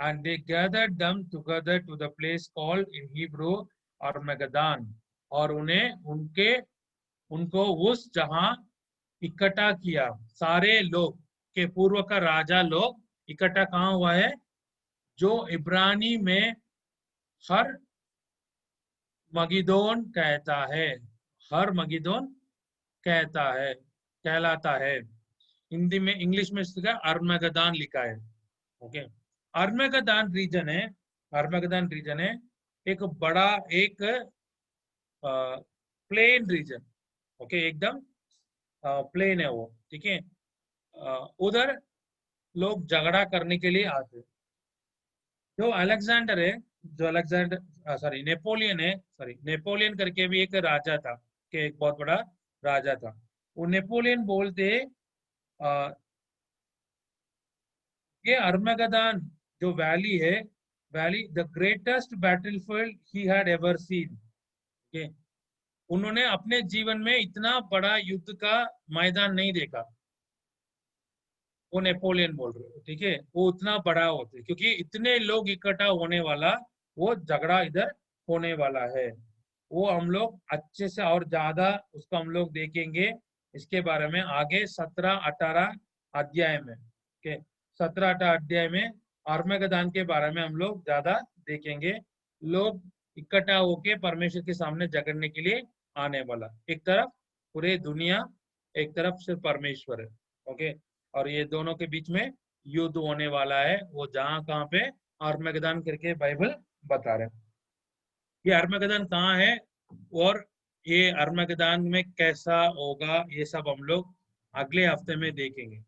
And they gathered them together to the place called in Hebrew Armageddon, और उनको उस जहां इकट्ठा किया। सारे लोग के पूर्व का राजा लोग इकट्ठा कहाँ हुआ है? जो इब्रानी में हर मगिदोन कहता है, हर मगिदोन कहलाता है। हिंदी में, इंग्लिश में इसका अर्मगदान लिखा है। ओके, अर्मगदान रीजन है एक बड़ा, एक प्लेन रीजन। ओके, एकदम प्लेन है वो। ठीक है, उधर लोग झगड़ा करने के लिए आते। जो अलेक्जेंडर है, नेपोलियन करके भी एक राजा था, कि एक बहुत बड़ा राजा था। वो नेपोलियन बोलते ये अर्मगदान जो वैली है, the greatest battlefield he had ever seen. उन्होंने अपने जीवन में इतना बड़ा युद्ध का मैदान नहीं देखा। वो नेपोलियन बोल रहे हो। ठीक है, वो उतना बड़ा होते, क्योंकि इतने लोग इकट्ठा होने वाला वो झगड़ा इधर होने वाला है। वो हम लोग अच्छे से और ज्यादा उसको हम लोग देखेंगे इसके बारे में आगे 17-18 अध्याय में। ओके, 17-18 अध्याय में अर्मगदान के बारे में हम लोग ज्यादा देखेंगे। लोग इकट्ठा होके परमेश्वर के सामने झगड़ने के लिए आने वाला। एक तरफ पूरे दुनिया, एक तरफ सिर्फ परमेश्वर है। ओके, और ये दोनों के बीच में युद्ध होने वाला है। वो जहाँ कहाँ पे आर्मगेदन करके बाइबल बता रहे हैं। ये आर्मगेदन कहाँ है और ये आर्मगेदन में कैसा होगा, ये सब हम लोग अगले हफ्ते में देखेंगे।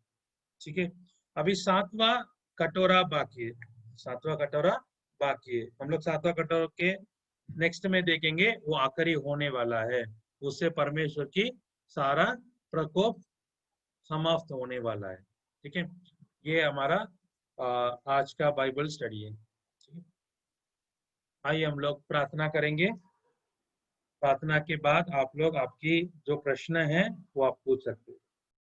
ठीक है, अभी 7वां कटोरा बाकी है। 7वां कटोरा बाकी है। हम लोग 7वां कटोरा के नेक्स्ट में देखेंगे, वो आखिरी होने वाला है। उससे परमेश्वर की सारा प्रकोप समाप्त होने वाला है। ठीक है, ये हमारा आज का बाइबल स्टडी है। ठीक है, आइए हम लोग प्रार्थना करेंगे। प्रार्थना के बाद आप लोग आपकी जो प्रश्न है वो आप पूछ सकते हैं।